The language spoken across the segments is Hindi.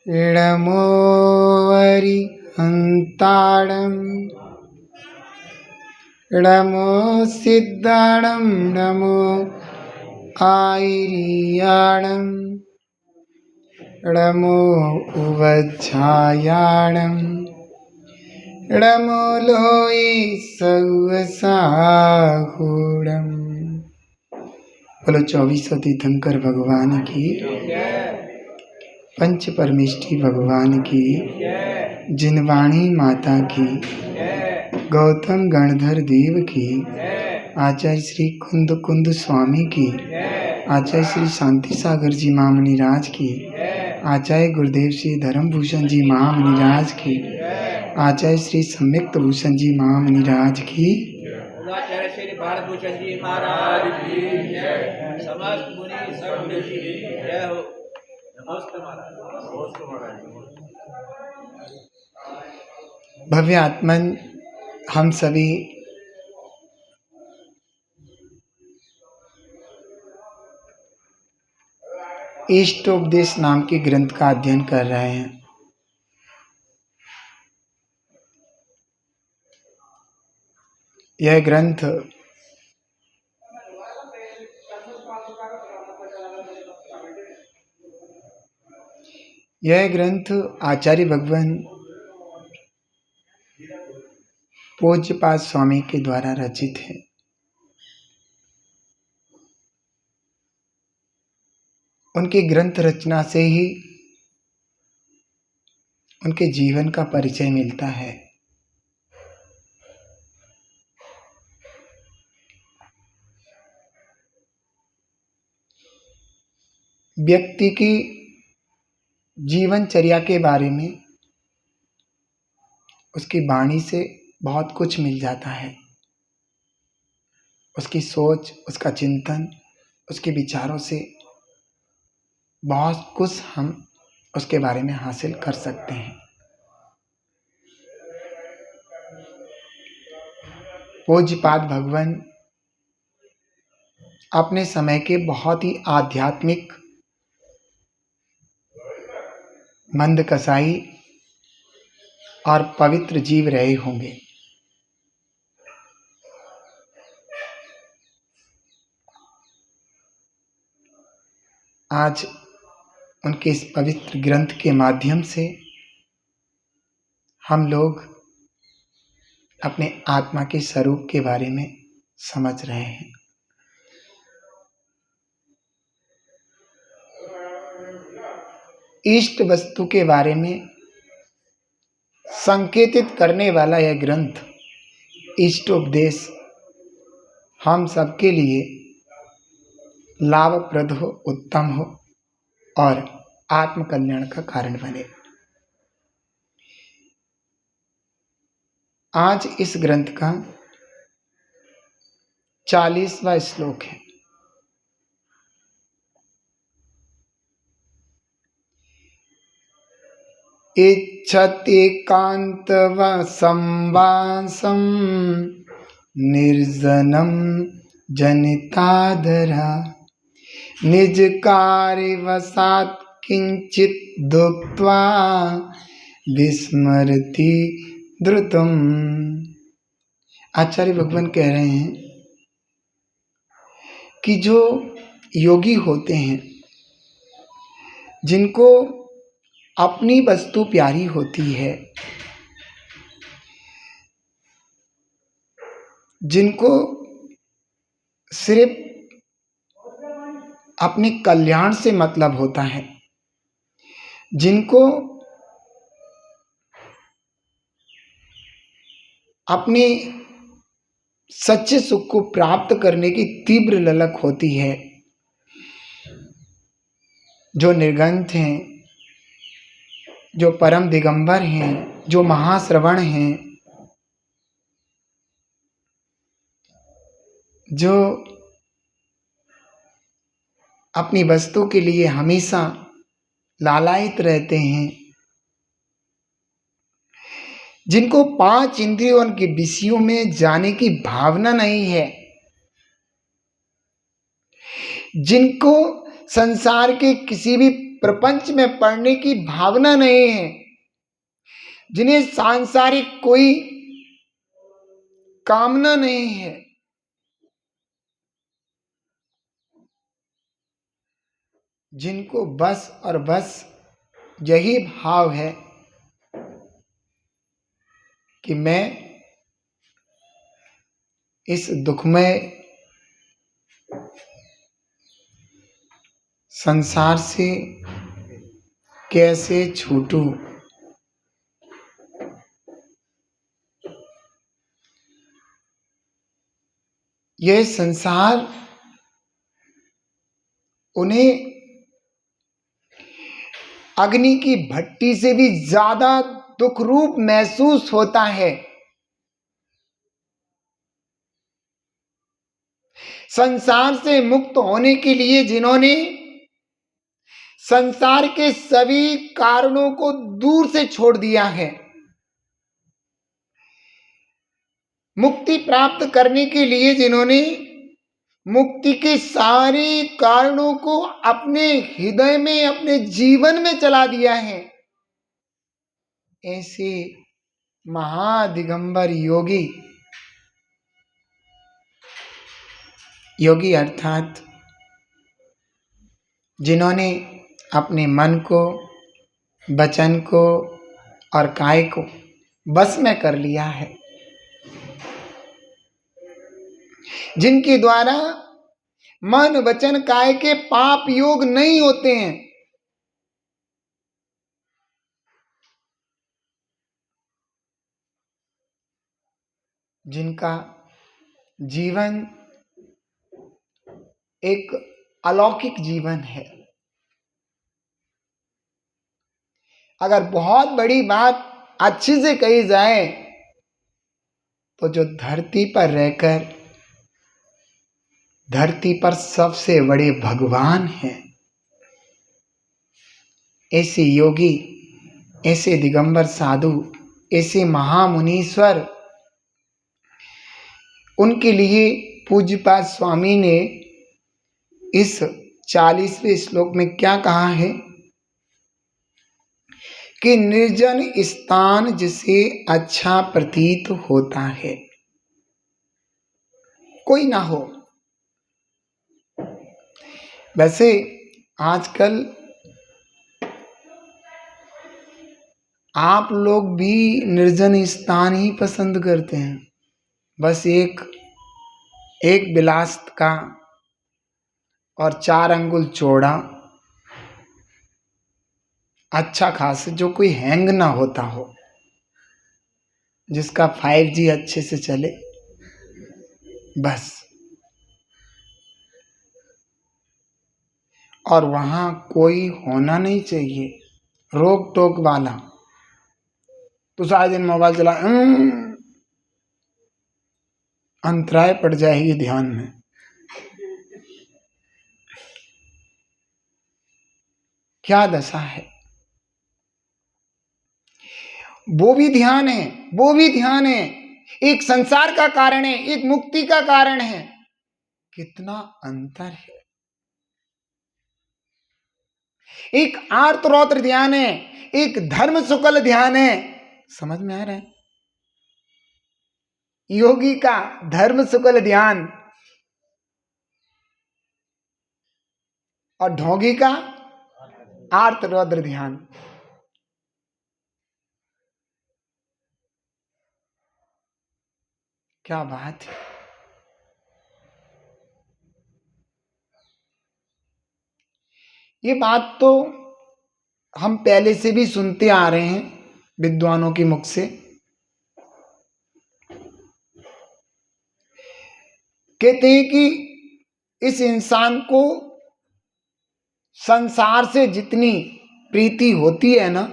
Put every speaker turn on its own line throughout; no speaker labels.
णमोऽरि हन्ताणं नमो सिद्धाणं नमो आयर्याणं नमो उवज्झायाणं नमो लोये सौवसाहूणम्। बोलो 24 तीर्थंकर भगवान की, पंच परमेष्ठी भगवान की, जिनवाणी माता की, गौतम गणधर देव की, आचार्य श्री कुंद कुंद स्वामी की, आचार्य श्री शांति सागर जी महामुनिराज की, आचार्य गुरुदेव श्री धर्मभूषण जी महामुनिराज की, आचार्य श्री सम्यक्त भूषण जी महामुनिराज की,
आचार्य श्री भारत भूषण जी महाराज की जय। समस्त मुनि सब ऋषि जय हो। नमस्ते महाराज। नमस्ते महाराज।
भव्य आत्मन, हम सभी इष्टोपदेश नाम के ग्रंथ का अध्ययन कर रहे हैं। यह ग्रंथ आचार्य भगवान पूज्यपाद स्वामी के द्वारा रचित है। उनके ग्रंथ रचना से ही उनके जीवन का परिचय मिलता है। व्यक्ति की जीवनचर्या के बारे में उसकी वाणी से बहुत कुछ मिल जाता है। उसकी सोच, उसका चिंतन, उसके विचारों से बहुत कुछ हम उसके बारे में हासिल कर सकते हैं। पूज्यपाद भगवान अपने समय के बहुत ही आध्यात्मिक, मंद कसाई और पवित्र जीव रहे होंगे। आज उनके इस पवित्र ग्रंथ के माध्यम से हम लोग अपने आत्मा के स्वरूप के बारे में समझ रहे हैं। इष्ट वस्तु के बारे में संकेतित करने वाला यह ग्रंथ इष्टोपदेश हम सबके लिए लाभप्रद हो, उत्तम हो और आत्म कल्याण का कारण बने। आज इस ग्रंथ का 40वां श्लोक है। इच्छति कांतवसंवासं निर्जनं जनितादरा निज कार्यवशात् किंचित दुक्त्वा विस्मरति द्रुतम्। आचार्य भगवान कह रहे हैं कि जो योगी होते हैं, जिनको अपनी वस्तु प्यारी होती है, जिनको सिर्फ अपने कल्याण से मतलब होता है, जिनको अपने सच्चे सुख को प्राप्त करने की तीव्र ललक होती है, जो निर्ग्रंथ हैं, जो परम दिगंबर हैं, जो महाश्रवण हैं, जो अपनी वस्तु के लिए हमेशा लालायित रहते हैं, जिनको 5 इंद्रियों के विषयों में जाने की भावना नहीं है, जिनको संसार के किसी भी प्रपंच में पड़ने की भावना नहीं है, जिन्हें सांसारिक कोई कामना नहीं है, जिनको बस और बस यही भाव है कि मैं इस दुखमय संसार से कैसे छूटूं। यह संसार उन्हें अग्नि की भट्टी से भी ज्यादा दुख रूप महसूस होता है। संसार से मुक्त होने के लिए जिन्होंने संसार के सभी कारणों को दूर से छोड़ दिया है, मुक्ति प्राप्त करने के लिए जिन्होंने मुक्ति के सारे कारणों को अपने हृदय में, अपने जीवन में चला दिया है, ऐसे महादिगंबर योगी, योगी अर्थात जिन्होंने अपने मन को, वचन को और काय को बस में कर लिया है, जिनके द्वारा मन वचन काय के पाप योग नहीं होते हैं, जिनका जीवन एक अलौकिक जीवन है। अगर बहुत बड़ी बात अच्छे से कही जाए तो जो धरती पर रहकर धरती पर सबसे बड़े भगवान हैं, ऐसे योगी, ऐसे दिगंबर साधु, ऐसे महामुनीश्वर, उनके लिए पूज्यपाद स्वामी ने इस 40वें श्लोक में क्या कहा है कि निर्जन स्थान जिसे अच्छा प्रतीत होता है, कोई ना हो। वैसे आजकल आप लोग भी निर्जन स्थान ही पसंद करते हैं, बस एक बिलास का और 4 अंगुल चौड़ा, अच्छा खास, जो कोई हैंग ना होता हो, जिसका 5G अच्छे से चले, बस। और वहां कोई होना नहीं चाहिए रोक टोक वाला, तो सारा दिन मोबाइल चला, अंतराय पड़ जाएगी ध्यान में। क्या दशा है। वो भी ध्यान है, वो भी ध्यान है, एक संसार का कारण है, एक मुक्ति का कारण है। कितना अंतर है। एक आर्त रौद्र ध्यान है, एक धर्म शुक्ल ध्यान है। समझ में आ रहा है। योगी का धर्म शुक्ल ध्यान और ढोंगी का आर्त रौद्र ध्यान। क्या बात है। ये बात तो हम पहले से भी सुनते आ रहे हैं विद्वानों के मुख से। कहते हैं कि इस इंसान को संसार से जितनी प्रीति होती है ना,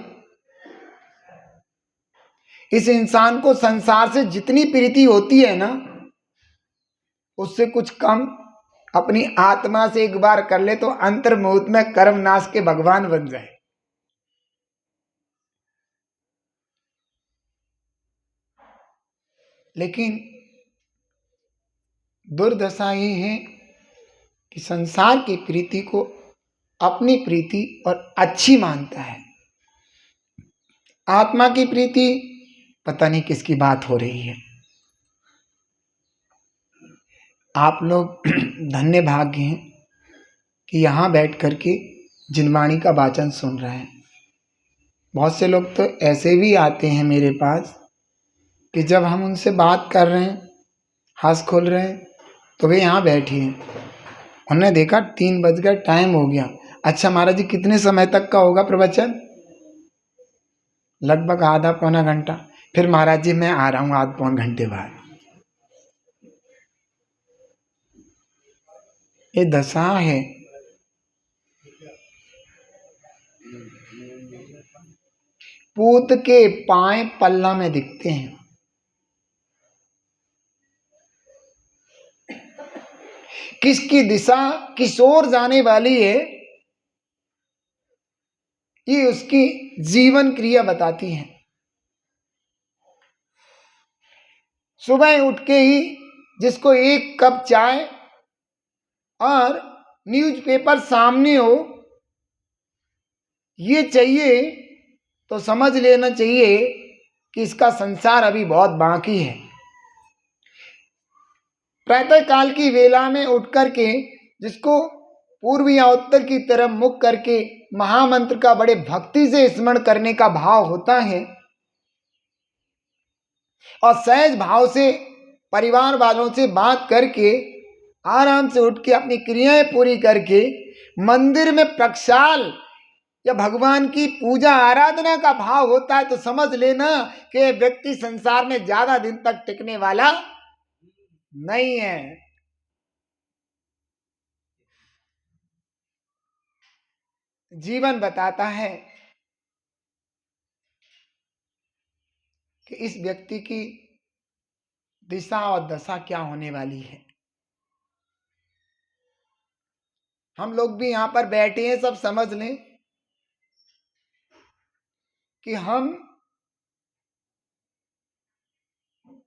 इस इंसान को संसार से जितनी प्रीति होती है ना, उससे कुछ कम अपनी आत्मा से एक बार कर ले तो अंतर्मुहूर्त में कर्मनाश के भगवान बन जाए। लेकिन दुर्दशा ये है कि संसार की प्रीति को अपनी प्रीति और अच्छी मानता है। आत्मा की प्रीति पता नहीं किसकी बात हो रही है। आप लोग धन्य भाग्य हैं कि यहाँ बैठ करके जिनवाणी का वाचन सुन रहे हैं। बहुत से लोग तो ऐसे भी आते हैं मेरे पास कि जब हम उनसे बात कर रहे हैं, हंस खोल रहे हैं, तो वे यहाँ बैठे हैं। उन्होंने देखा 3 बज गए, टाइम हो गया। अच्छा महाराज जी कितने समय तक का होगा प्रवचन? लगभग आधा पौना घंटा। फिर महाराज जी मैं आ रहा हूँ आध पौन घंटे बाद। ये दशा है। पूत के पाए पल्ला में दिखते हैं। किसकी दिशा किस ओर जाने वाली है, ये उसकी जीवन क्रिया बताती है। सुबह उठ के ही जिसको 1 कप चाय और न्यूज़पेपर सामने हो ये चाहिए, तो समझ लेना चाहिए कि इसका संसार अभी बहुत बाकी है। प्रातः काल की वेला में उठ करके जिसको पूर्व या उत्तर की तरफ मुख करके महामंत्र का बड़े भक्ति से स्मरण करने का भाव होता है और सहज भाव से परिवार वालों से बात करके आराम से उठ के अपनी क्रियाएं पूरी करके मंदिर में प्रक्षाल या भगवान की पूजा आराधना का भाव होता है, तो समझ लेना कि व्यक्ति संसार में ज्यादा दिन तक टिकने वाला नहीं है। जीवन बताता है कि इस व्यक्ति की दिशा और दशा क्या होने वाली है। हम लोग भी यहां पर बैठे हैं, सब समझ लें कि हम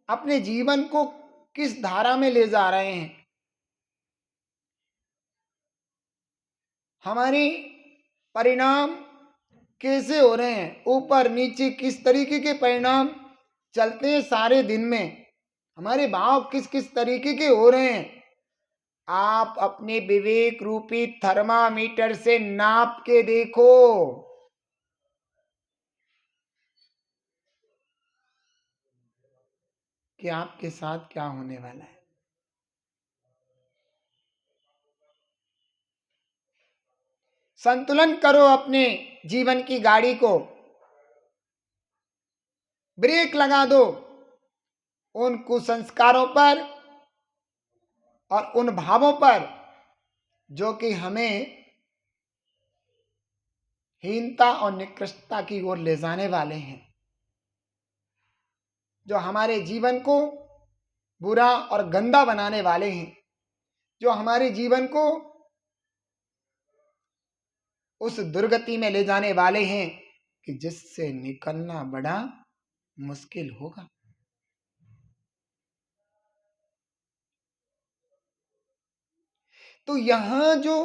अपने जीवन को किस धारा में ले जा रहे हैं। हमारे परिणाम कैसे हो रहे हैं, ऊपर नीचे किस तरीके के परिणाम चलते हैं सारे दिन में, हमारे भाव किस किस तरीके के हो रहे हैं। आप अपने विवेक रूपी थर्मामीटर से नाप के देखो कि आपके साथ क्या होने वाला है। संतुलन करो अपने जीवन की गाड़ी को, ब्रेक लगा दो उन कुसंस्कारों पर और उन भावों पर जो कि हमें हीनता और निकृष्टता की ओर ले जाने वाले हैं, जो हमारे जीवन को बुरा और गंदा बनाने वाले हैं, जो हमारे जीवन को उस दुर्गति में ले जाने वाले हैं कि जिससे निकलना बड़ा मुश्किल होगा। तो यहां जो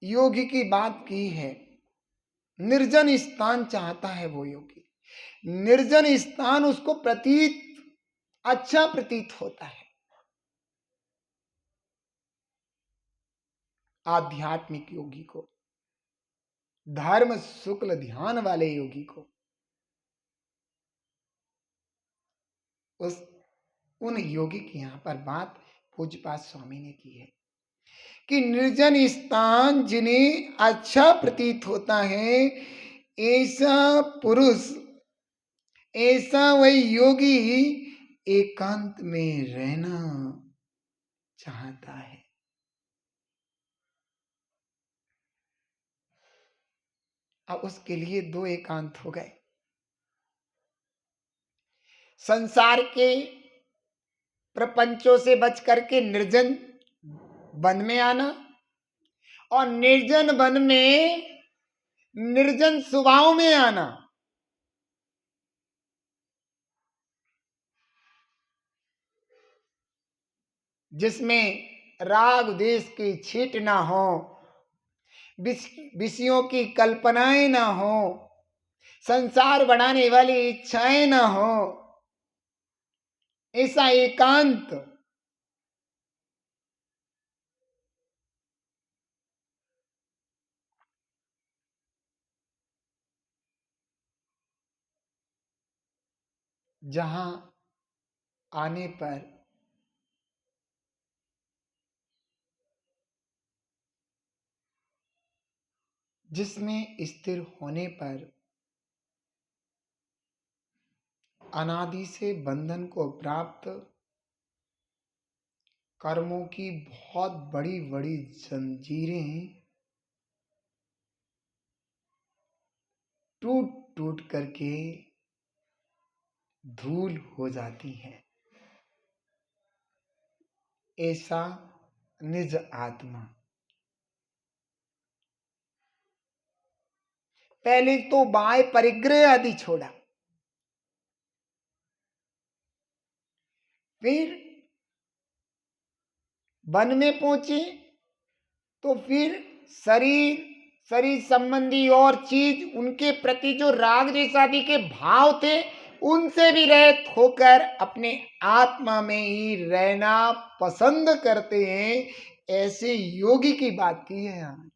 योगी की बात की है, निर्जन स्थान चाहता है वो योगी। निर्जन स्थान उसको अच्छा प्रतीत होता है। आध्यात्मिक योगी को, धर्म शुक्ल ध्यान वाले योगी को उन योगी की यहां पर बात पूज्यपाद स्वामी ने की है कि निर्जन स्थान जिन्हें अच्छा प्रतीत होता है, ऐसा पुरुष, ऐसा वही योगी एकांत में रहना चाहता है। अब उसके लिए 2 एकांत हो गए, संसार के प्रपंचों से बच करके निर्जन वन में आना और निर्जन वन में निर्जन स्वभाव में आना। जिसमें राग द्वेष की छींट ना हो, विषयों की कल्पनाएं ना हो, संसार बढ़ाने वाली इच्छाएं ना हो, ऐसा एकांत जहां आने पर जिसमें स्थिर होने पर अनादि से बंधन को प्राप्त कर्मों की बहुत बड़ी बड़ी जंजीरें टूट टूट करके धूल हो जाती हैं। ऐसा निज आत्मा पहले तो बाह्य परिग्रह आदि छोड़ा, फिर वन में पहुंचे तो फिर शरीर शरीर संबंधी और चीज उनके प्रति जो राग द्वेष आदि के भाव थे उनसे भी रहित होकर अपने आत्मा में ही रहना पसंद करते हैं। ऐसे योगी की बात की है यहाँ।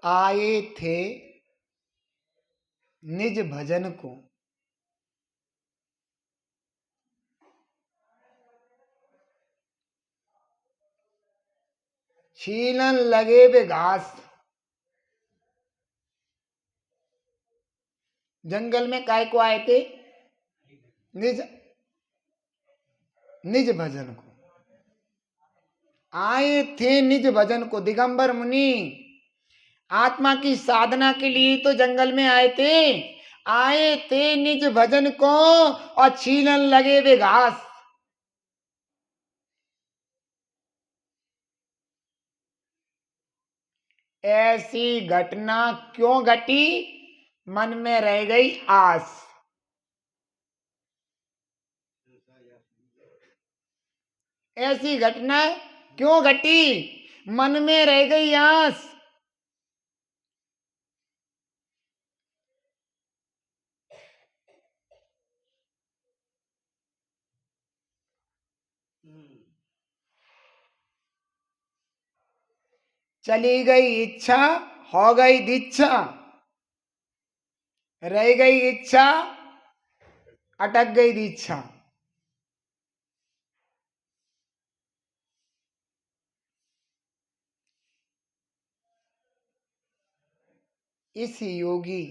आए थे निज भजन को, छीलन लगे वे घास। जंगल में काय को आए थे? निज निज भजन को आए थे, निज भजन को। दिगंबर मुनि आत्मा की साधना के लिए तो जंगल में आए थे निज भजन को, और छीलन लगे वे घास। ऐसी घटना क्यों घटी? मन में रह गई आस। ऐसी घटना क्यों घटी? मन में रह गई आस। चली गई इच्छा, हो गई दीक्षा। रह गई इच्छा, अटक गई दीक्षा। इस योगी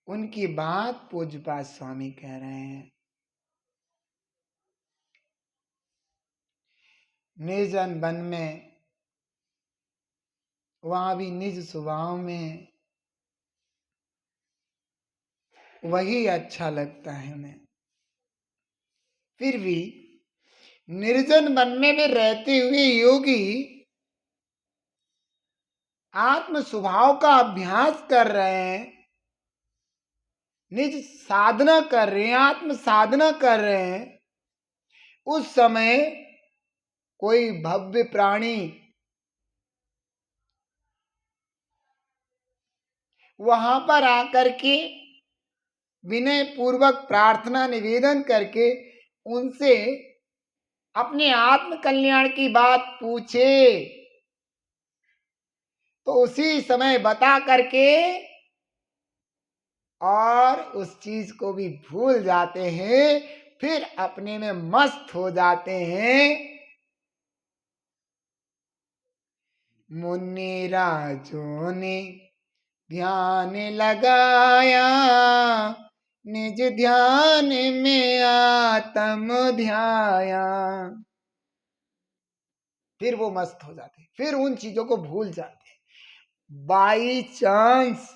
उनकी बात पूज्यपाद स्वामी कह रहे हैं। निर्जन वन में, वहां भी निज स्वभाव में वही अच्छा लगता है हमें। फिर भी निर्जन वन में भी रहते हुए योगी आत्म स्वभाव का अभ्यास कर रहे हैं, निज साधना कर रहे हैं, आत्म साधना कर रहे हैं। उस समय कोई भव्य प्राणी वहां पर आकर के विनय पूर्वक प्रार्थना निवेदन करके उनसे अपने आत्म कल्याण की बात पूछे तो उसी समय बता करके और उस चीज को भी भूल जाते हैं, फिर अपने में मस्त हो जाते हैं। मुनि राजों ने ध्यान लगाया, निज ध्यान में आत्म ध्याया। फिर वो मस्त हो जाते, फिर उन चीजों को भूल जाते। बाई चांस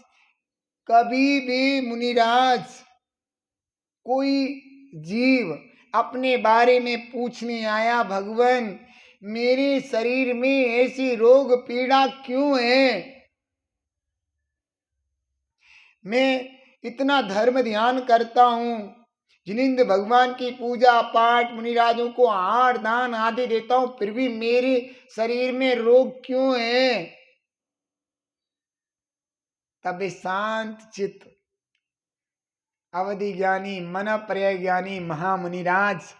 कभी भी मुनिराज कोई जीव अपने बारे में पूछने आया, भगवान मेरे शरीर में ऐसी रोग पीड़ा क्यों है, मैं इतना धर्म ध्यान करता हूं, जिनिंद भगवान की पूजा पाठ मुनिराजों को आहार दान आदि देता हूं, फिर भी मेरे शरीर में रोग क्यों है। तब शांत चित्त अवधि ज्ञानी मन पर्याय ज्ञानी महामुनिराज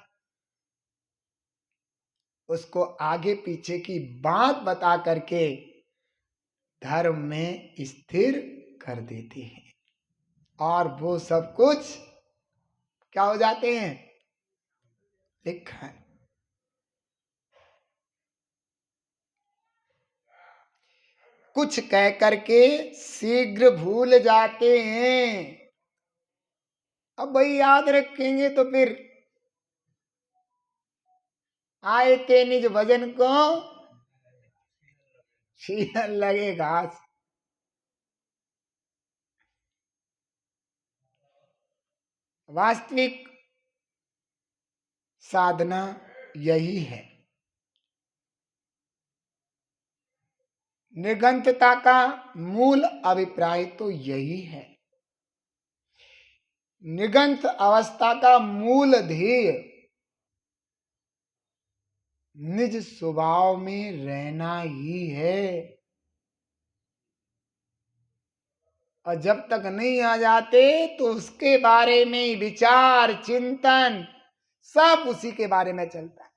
उसको आगे पीछे की बात बता करके धर्म में स्थिर कर देते हैं, और वो सब कुछ क्या हो जाते हैं, लिखा है। कुछ कह करके शीघ्र भूल जाते हैं। अब भाई याद रखेंगे तो फिर आए के निज भजन को छीलन लगे घास। वास्तविक साधना यही है। निर्गंतता का मूल अभिप्राय तो यही है। निगंत अवस्था का मूल ध्येय निज स्वभाव में रहना ही है, और जब तक नहीं आ जाते तो उसके बारे में विचार चिंतन सब उसी के बारे में चलता है।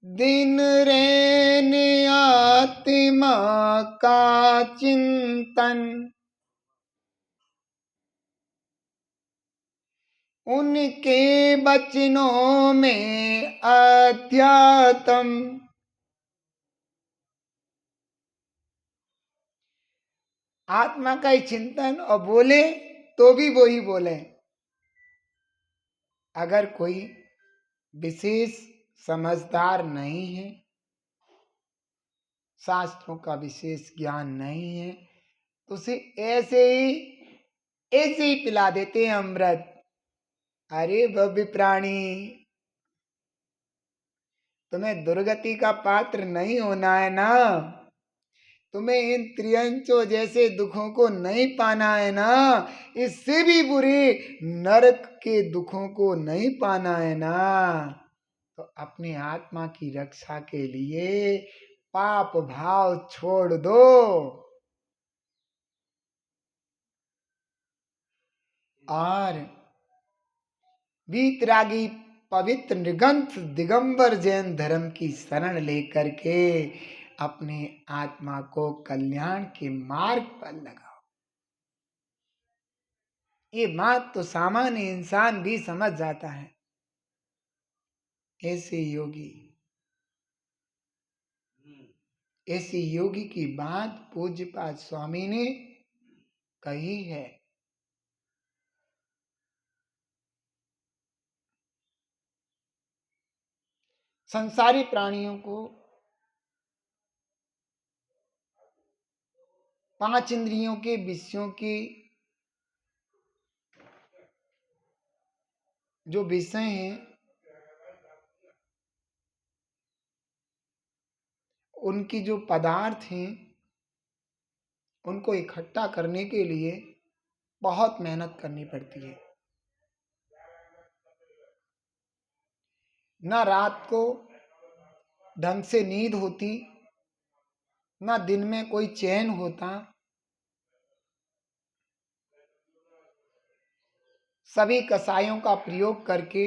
दिन रैन आत्मा का चिंतन, उनके वचनों में अध्यात्म। आत्मा का ही चिंतन, और बोले तो भी वो ही बोले। अगर कोई विशेष समझदार नहीं है, शास्त्रों का विशेष ज्ञान नहीं है, तो उसे ऐसे ही पिला देते हैं अमृत। अरे भव्य प्राणी, तुम्हें दुर्गति का पात्र नहीं होना है ना, तुम्हें इन त्रियंचों जैसे दुखों को नहीं पाना है ना, इससे भी बुरे नरक के दुखों को नहीं पाना है ना, तो अपनी आत्मा की रक्षा के लिए पाप भाव छोड़ दो, और वीतरागी पवित्र निगंत दिगंबर जैन धर्म की शरण लेकर के अपने आत्मा को कल्याण के मार्ग पर लगाओ। ये बात तो सामान्य इंसान भी समझ जाता है। ऐसी योगी की बात पूज्यपाद स्वामी ने कही है। संसारी प्राणियों को 5 इंद्रियों के विषयों की जो विषय हैं, उनकी जो पदार्थ हैं, उनको इकट्ठा करने के लिए बहुत मेहनत करनी पड़ती है। ना रात को ढंग से नींद होती, ना दिन में कोई चैन होता। सभी कसायों का प्रयोग करके,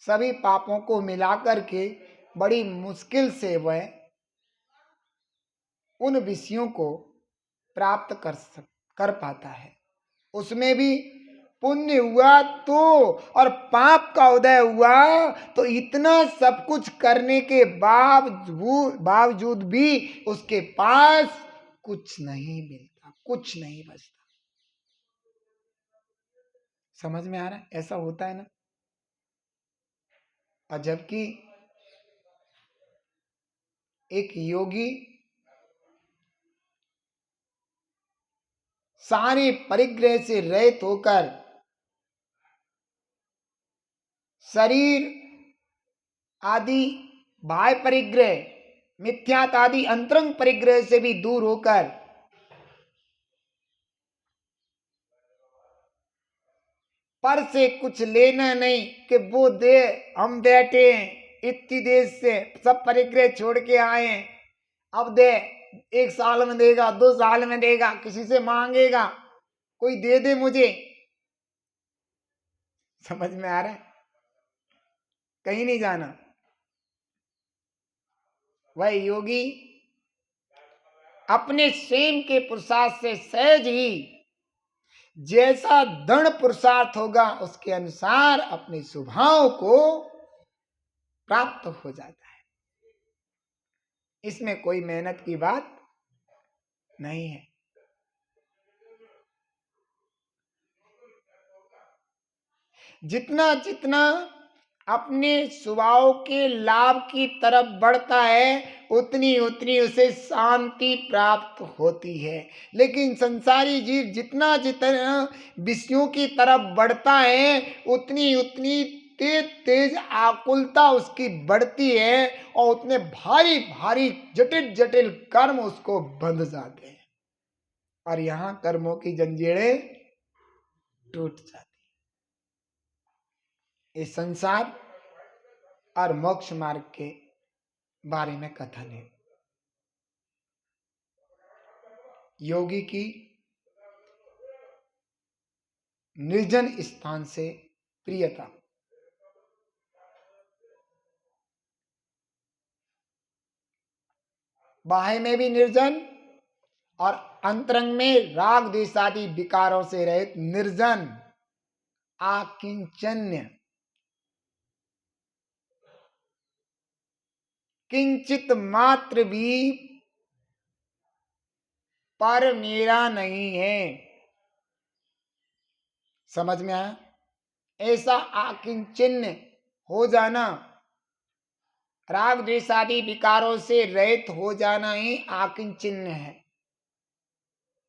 सभी पापों को मिलाकर के बड़ी मुश्किल से वह उन विषयों को प्राप्त कर पाता है। उसमें भी पुण्य हुआ तो, और पाप का उदय हुआ तो इतना सब कुछ करने के बावजूद भी उसके पास कुछ नहीं मिलता, कुछ नहीं बचता। समझ में आ रहा है? ऐसा होता है ना। और जबकि एक योगी सारे परिग्रह से रहित होकर शरीर आदि बाह्य परिग्रह, मिथ्यात आदि अंतरंग परिग्रह से भी दूर होकर पर से कुछ लेना नहीं कि वो दे, हम बैठे हैं इतनी देश से, सब परिग्रह छोड़ के आए हैं, अब दे, 1 साल में देगा, 2 साल में देगा, किसी से मांगेगा, कोई दे दे मुझे। समझ में आ रहा है? कहीं नहीं जाना। वह योगी अपने स्वयं के पुरुषार्थ से सहज ही जैसा दृढ़ पुरुषार्थ होगा उसके अनुसार अपने स्वभाव को प्राप्त हो जाता है। इसमें कोई मेहनत की बात नहीं है। जितना जितना अपने स्वभाव के लाभ की तरफ बढ़ता है उतनी उतनी उसे शांति प्राप्त होती है। लेकिन संसारी जीव जितना जितना विषयों की तरफ बढ़ता है उतनी उतनी तेज तेज आकुलता उसकी बढ़ती है और उतने भारी भारी जटिल जटिल कर्म उसको बंध जाते हैं और यहां कर्मों की जंजीरें टूट जाती। इस संसार और मोक्ष मार्ग के बारे में कथन है। योगी की निर्जन स्थान से प्रियता। बाह्य में भी निर्जन और अंतरंग में राग द्वेष आदि विकारों से रहित निर्जन आकिंचन्य, किंचित मात्र भी पर मेरा नहीं है। समझ में आया? ऐसा आकिंचन्य हो जाना, राग द्वेष आदि विकारों से रहित हो जाना ही आकिंचन्य है,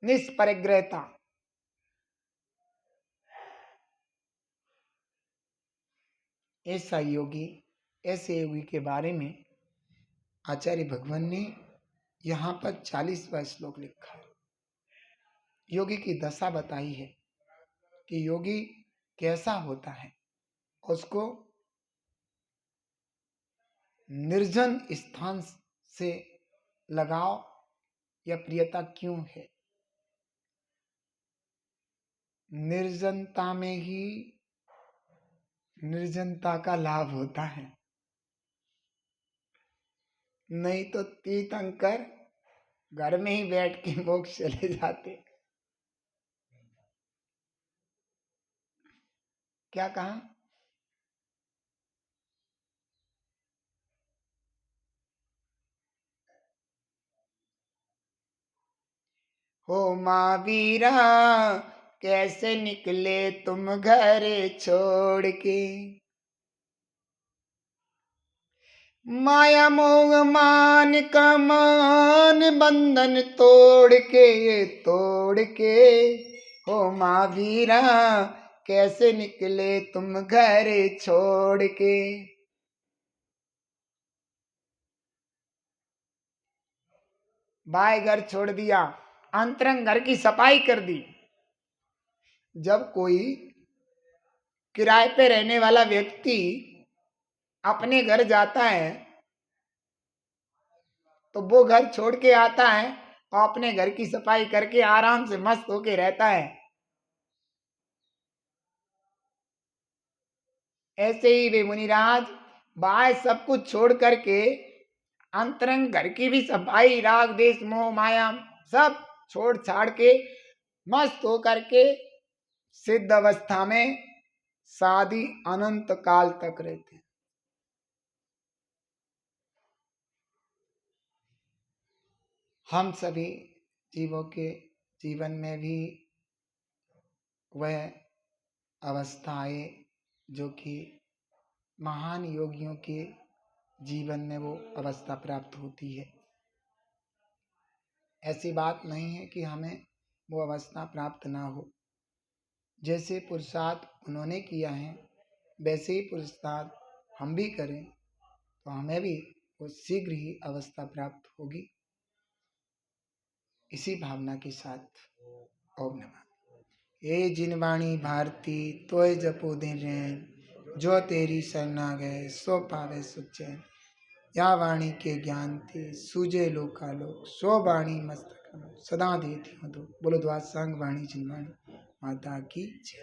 निष्परिग्रहता। ऐसा योगी, ऐसे योगी के बारे में आचार्य भगवान ने यहाँ पर 40वां श्लोक लिखा है। योगी की दशा बताई है कि योगी कैसा होता है। उसको निर्जन स्थान से लगाव या प्रियता क्यों है? निर्जनता में ही निर्जनता का लाभ होता है, नहीं तो तीर्थंकर घर में ही बैठ के मोक्ष चले जाते। क्या कहा? हो महावीरा कैसे निकले तुम घर छोड़ के, माया मोह मान का मान बंधन तोड़ के हो महावीरा कैसे निकले तुम घर छोड़ के। बाय घर छोड़ दिया, अंतरंग घर की सफाई कर दी। जब कोई किराए पे रहने वाला व्यक्ति अपने घर जाता है तो वो घर छोड़ के आता है और अपने घर की सफाई करके आराम से मस्त होके रहता है। ऐसे ही वे मुनिराज बाहर सब कुछ छोड़ करके अंतरंग घर की भी सफाई, राग देश मोह माया सब छोड़ छाड़ के मस्त होकर के सिद्ध अवस्था में शादी अनंत काल तक रहते हैं। हम सभी जीवों के जीवन में भी वह अवस्थाएं जो कि महान योगियों के जीवन में वो अवस्था प्राप्त होती है। ऐसी बात नहीं है कि हमें वो अवस्था प्राप्त ना हो। जैसे पुरुषार्थ उन्होंने किया है वैसे ही पुरुषार्थ हम भी करें तो हमें भी वो शीघ्र ही अवस्था प्राप्त होगी। इसी भावना के साथ ओम नमः। ये जिनवाणी भारती तोय जपो दिन रैन, जो तेरी शरणा गए सो पावे सुचैन। या वाणी के ज्ञान थी सूझे लोकालोक, सो वाणी मस्तक सदा देती हूँ। बोलो द्वार संग वाणी जिनवाणी माता की जय।